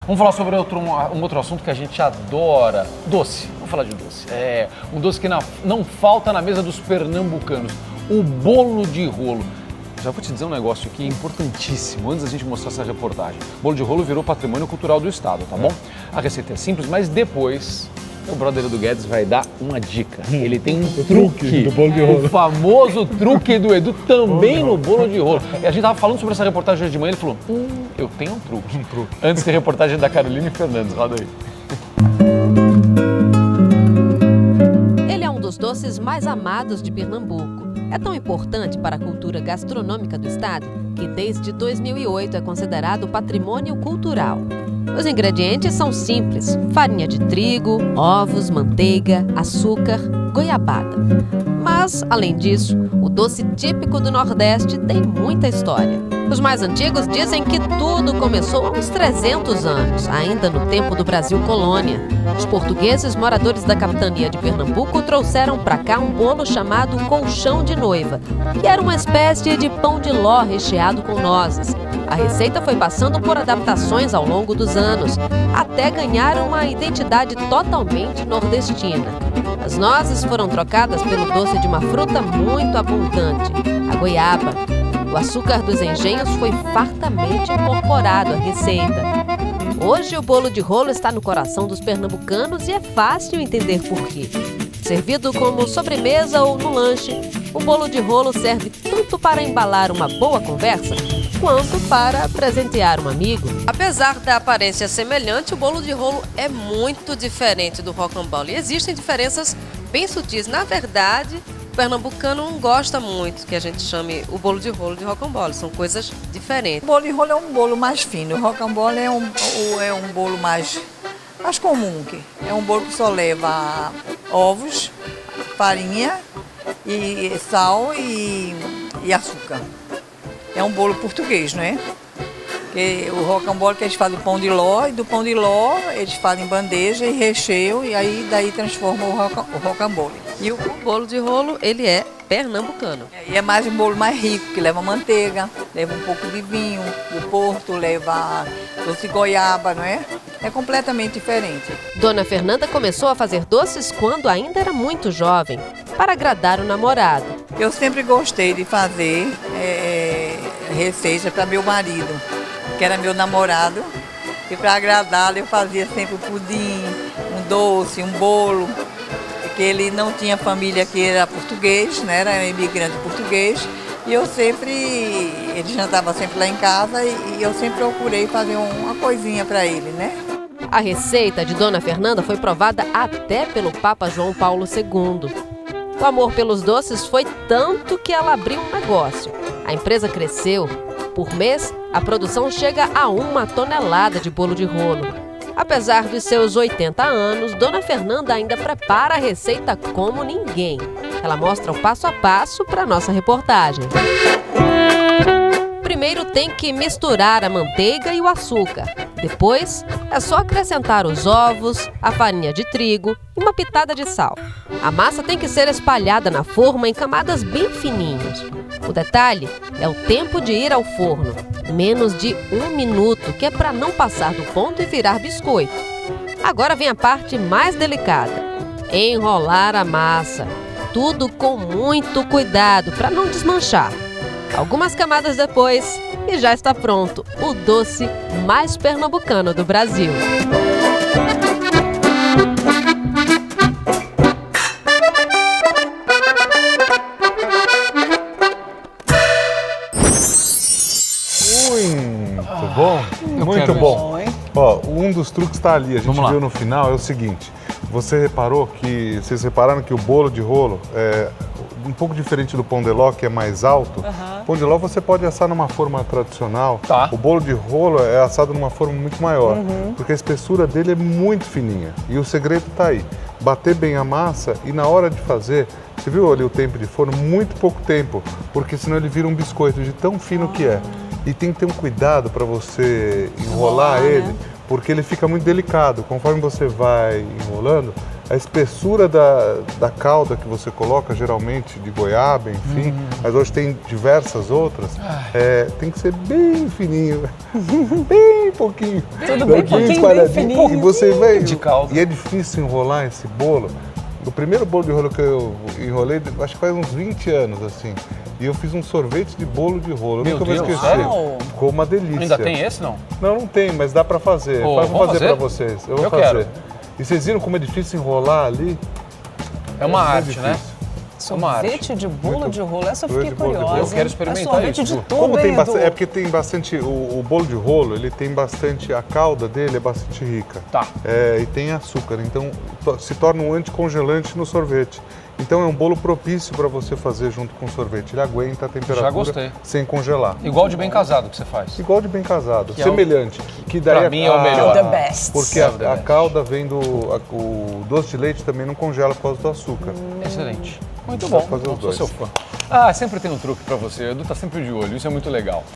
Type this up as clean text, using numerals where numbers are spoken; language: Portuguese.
Vamos falar sobre um outro assunto que a gente adora. Doce. Vamos falar de doce. Um doce que não falta na mesa dos pernambucanos. O bolo de rolo. Já vou te dizer um negócio aqui importantíssimo, antes da gente mostrar essa reportagem. O bolo de rolo virou patrimônio cultural do estado, tá bom? A receita é simples, mas depois o brother do Guedes vai dar uma dica. Ele tem um truque do bolo de rolo. O famoso truque do Edu também no bolo de rolo. E a gente tava falando sobre essa reportagem hoje de manhã, ele falou, eu tenho um truque. Antes da reportagem da Caroline Fernandes, roda aí. Ele é um dos doces mais amados de Pernambuco. É tão importante para a cultura gastronômica do estado que desde 2008 é considerado patrimônio cultural. Os ingredientes são simples: farinha de trigo, ovos, manteiga, açúcar, goiabada. Mas, além disso, o doce típico do Nordeste tem muita história. Os mais antigos dizem que tudo começou há uns 300 anos, ainda no tempo do Brasil colônia. Os portugueses moradores da capitania de Pernambuco trouxeram para cá um bolo chamado colchão de noiva, que era uma espécie de pão de ló recheado com nozes. A receita foi passando por adaptações ao longo dos anos, até ganhar uma identidade totalmente nordestina. As nozes foram trocadas pelo doce de uma fruta muito abundante, a goiaba. O açúcar dos engenhos foi fartamente incorporado à receita. Hoje o bolo de rolo está no coração dos pernambucanos e é fácil entender por quê. Servido como sobremesa ou no lanche, o bolo de rolo serve tanto para embalar uma boa conversa, quanto para presentear um amigo. Apesar da aparência semelhante, o bolo de rolo é muito diferente do rocambole. E existem diferenças bem sutis. Na verdade, o pernambucano não gosta muito que a gente chame o bolo de rolo de rocambole. São coisas diferentes. O bolo de rolo é um bolo mais fino. O rocambole é um bolo mais comum. É um bolo que só leva ovos, farinha, e sal e açúcar. É um bolo português, não é? Que o rocambole que eles fazem o pão de ló, e do pão de ló eles fazem bandeja e recheio, e aí daí transforma o rocambole. E o bolo de rolo, ele é pernambucano. E é mais um bolo mais rico, que leva manteiga, leva um pouco de vinho, do Porto, leva doce de goiaba, não é? É completamente diferente. Dona Fernanda começou a fazer doces quando ainda era muito jovem, para agradar o namorado. Eu sempre gostei de fazer receita para meu marido, que era meu namorado, e para agradá-lo eu fazia sempre um pudim, um doce, um bolo, porque ele não tinha família que era português, né? Era imigrante português, e ele jantava sempre lá em casa e eu sempre procurei fazer uma coisinha para ele, né? A receita de Dona Fernanda foi provada até pelo Papa João Paulo II. O amor pelos doces foi tanto que ela abriu um negócio. A empresa cresceu. Por mês, a produção chega a 1 tonelada de bolo de rolo. Apesar dos seus 80 anos, Dona Fernanda ainda prepara a receita como ninguém. Ela mostra o passo a passo para a nossa reportagem. Primeiro tem que misturar a manteiga e o açúcar. Depois, é só acrescentar os ovos, a farinha de trigo e uma pitada de sal. A massa tem que ser espalhada na forma em camadas bem fininhas. O detalhe é o tempo de ir ao forno, menos de 1 minuto, que é para não passar do ponto e virar biscoito. Agora vem a parte mais delicada: enrolar a massa. Tudo com muito cuidado para não desmanchar. Algumas camadas depois e já está pronto o doce mais pernambucano do Brasil. Muito bom, muito bom. Ó, um dos truques está ali, a gente viu no final, é o seguinte: vocês repararam que o bolo de rolo é um pouco diferente do pão de ló, que é mais alto. O pão de ló você pode assar numa forma tradicional. O bolo de rolo é assado numa forma muito maior, porque a espessura dele é muito fininha. E o segredo está aí: bater bem a massa e na hora de fazer, você viu ali o tempo de forno? Muito pouco tempo, porque senão ele vira um biscoito de tão fino que é. E tem que ter um cuidado para você enrolar ele, porque ele fica muito delicado. Conforme você vai enrolando, a espessura da calda que você coloca, geralmente de goiaba, enfim, mas hoje tem diversas outras, tem que ser bem fininho, bem pouquinho. Tudo bem pouquinho, bem fininho. E você vai, de calda. e é difícil enrolar esse bolo. O primeiro bolo de rolo que eu enrolei, acho que faz uns 20 anos, assim. E eu fiz um sorvete de bolo de rolo. Meu Eu nunca vou Deus, esquecer. sério? Ficou uma delícia. Ainda tem esse, não? Não tem, mas dá pra fazer. Pô, Vou vamos fazer fazer? pra vocês. Eu vou Eu fazer. quero. E vocês viram como é difícil enrolar ali? É uma arte, difícil. né? É uma arte. Sorvete de bolo de rolo, essa eu Sorvete fiquei de bolo de curiosa. rolo. Eu quero hein? experimentar É sorvete isso. de tudo, Como tem hein, bastante, Edu? é porque tem bastante, o bolo de rolo, ele tem bastante, a calda dele é bastante rica. Tá. E tem açúcar, então se torna um anticongelante no sorvete. Então é um bolo propício para você fazer junto com o sorvete. Ele aguenta a temperatura Já gostei. sem congelar. Igual de bem casado que você faz. Igual de bem casado, Que é semelhante. Que daí pra mim é o melhor. The best. Porque a calda vem o doce de leite também não congela por causa do açúcar. Excelente. Muito Dá bom. pra fazer os Sou dois. seu fã. Ah, sempre tem um truque pra você. O Edu tá sempre de olho. Isso é muito legal.